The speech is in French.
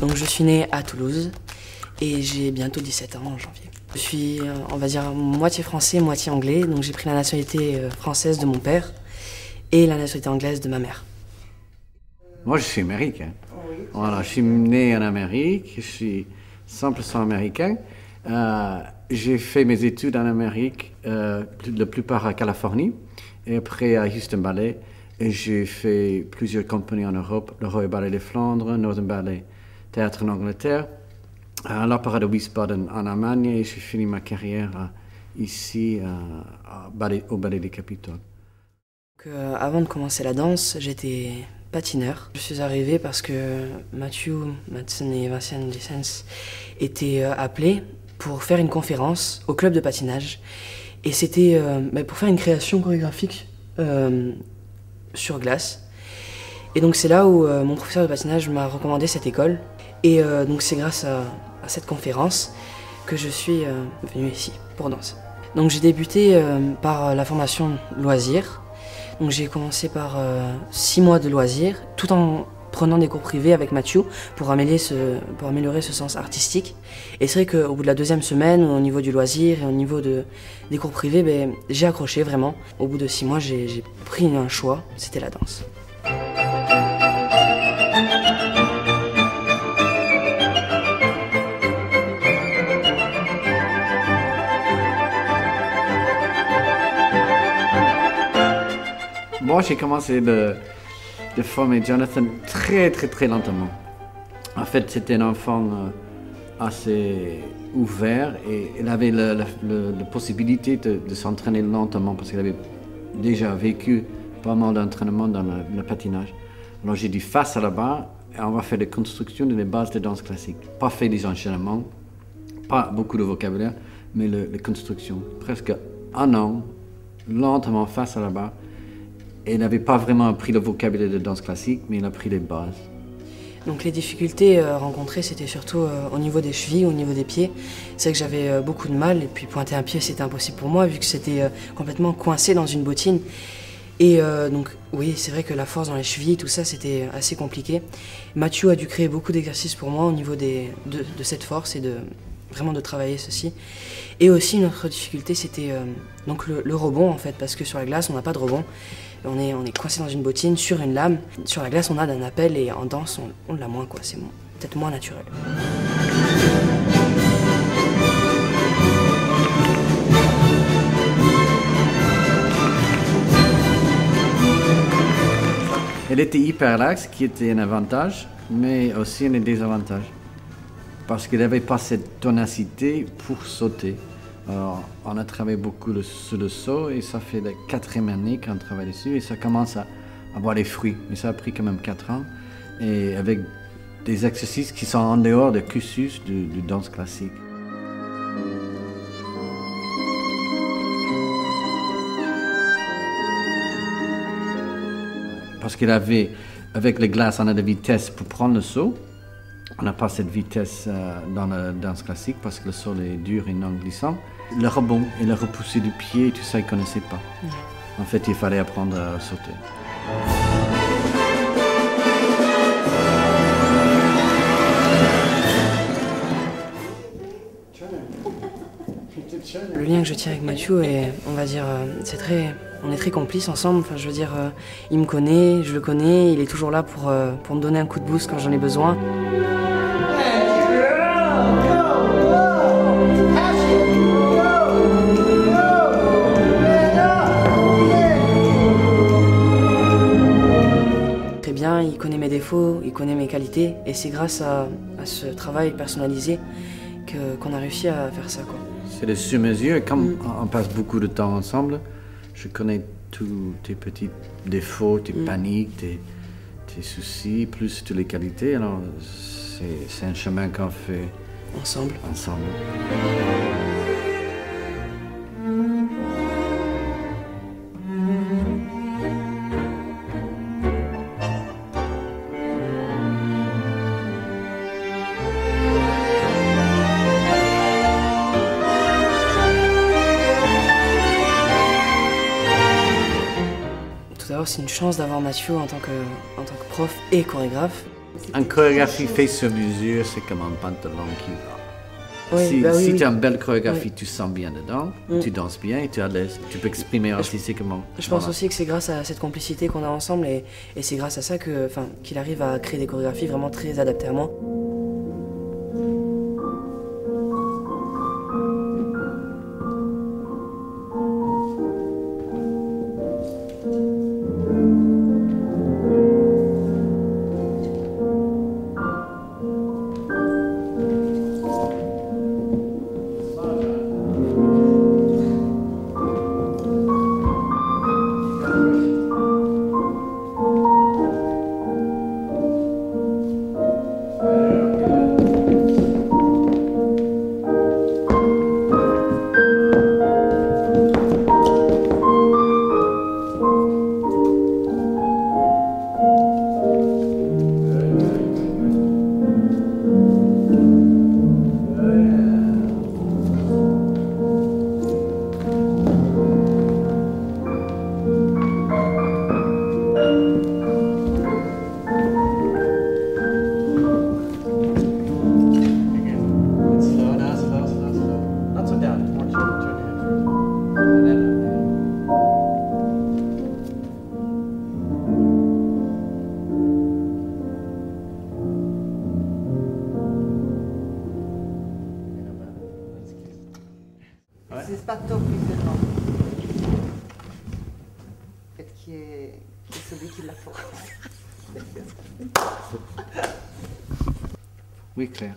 Donc je suis né à Toulouse et j'ai bientôt 17 ans en janvier. Je suis, on va dire, moitié français, moitié anglais. Donc j'ai pris la nationalité française de mon père et la nationalité anglaise de ma mère. Moi, je suis américain. Voilà, je suis né en Amérique, je suis 100% américain. J'ai fait mes études en Amérique, la plupart à Californie, et après à Houston Ballet. Et j'ai fait plusieurs compagnies en Europe, le Royal Ballet de Flandre, Northern Ballet Théâtre en Angleterre, à l'Opéra de Wiesbaden en Allemagne, et j'ai fini ma carrière ici au Ballet des Capitaux. Avant de commencer la danse, j'étais patineur. Je suis arrivé parce que Mathieu Madsen et Vincent Dissens étaient appelés pour faire une conférence au club de patinage. Et c'était pour faire une création chorégraphique sur glace. Et donc c'est là où mon professeur de patinage m'a recommandé cette école. Et donc c'est grâce à cette conférence que je suis venu ici pour danser. Donc j'ai débuté par la formation loisirs. Donc j'ai commencé par 6 mois de loisirs, tout en prenant des cours privés avec Mathieu pour améliorer ce sens artistique. Et c'est vrai qu'au bout de la 2e semaine, au niveau du loisir et au niveau des cours privés, j'ai accroché vraiment. Au bout de 6 mois, j'ai pris un choix, c'était la danse. Moi, j'ai commencé de former Jonathan très lentement. En fait, c'était un enfant assez ouvert et il avait la possibilité de s'entraîner lentement parce qu'il avait déjà vécu pas mal d'entraînement dans le patinage. Alors j'ai dit face à la barre, et on va faire des constructions des bases de danse classique. Pas fait des enchaînements, pas beaucoup de vocabulaire, mais les constructions. Presque un an, lentement face à la barre. Et il n'avait pas vraiment appris le vocabulaire de danse classique, mais il a appris les bases. Donc les difficultés rencontrées, c'était surtout au niveau des chevilles, au niveau des pieds. C'est vrai que j'avais beaucoup de mal, et puis pointer un pied, c'était impossible pour moi, vu que c'était complètement coincé dans une bottine. Et donc oui, c'est vrai que la force dans les chevilles, tout ça, c'était assez compliqué. Mathieu a dû créer beaucoup d'exercices pour moi au niveau de cette force et vraiment de travailler ceci. Et aussi une autre difficulté, c'était donc le rebond en fait, parce que sur la glace, on n'a pas de rebond. On est coincé dans une bottine, sur une lame. Sur la glace, on a un appel et en danse, on l'a moins, quoi. C'est peut-être moins naturel. Elle était hyper laxe, qui était un avantage, mais aussi un désavantage. Parce qu'il n'avait pas cette ténacité pour sauter. Alors, on a travaillé beaucoup sur le saut et ça fait la 4e année qu'on travaille dessus et ça commence à avoir des fruits. Mais ça a pris quand même 4 ans et avec des exercices qui sont en dehors des cursus de danse classique. Parce qu'il avait, avec les glaces, on a des vitesses pour prendre le saut. On n'a pas cette vitesse dans la danse classique parce que le sol est dur et non glissant. Le rebond et le repousser du pied, tout ça, ils ne connaissaient pas. En fait, il fallait apprendre à sauter. Le lien que je tiens avec Mathieu est, on va dire, on est très complices ensemble. Enfin, je veux dire, il me connaît, je le connais, il est toujours là pour me donner un coup de boost quand j'en ai besoin. Très bien, il connaît mes défauts, il connaît mes qualités, et c'est grâce à ce travail personnalisé qu'on a réussi à faire ça, quoi. C'est de sur-mesure, et comme on passe beaucoup de temps ensemble, je connais tous tes petits défauts, tes paniques, tes soucis, plus toutes les qualités. Alors, c'est un chemin qu'on fait ensemble. Tout d'abord, c'est une chance d'avoir Mathieu en tant que prof et chorégraphe. Une chorégraphie faite sur mesure, c'est comme un pantalon qui va. Oui, Si, bah oui, si oui. tu as une belle chorégraphie, Oui. tu sens bien dedans, tu danses bien et tu es à l'aise. Tu peux exprimer artistiquement. Je pense Voilà. aussi que c'est grâce à cette complicité qu'on a ensemble et c'est grâce à ça que, qu'il arrive à créer des chorégraphies vraiment très adaptées à moi. Slow now, slow, slow, slow. Not so down, more turn your head first. And then, C'est Spato qui fait non. Et qui est celui qui l'a fait. Oui, Claire.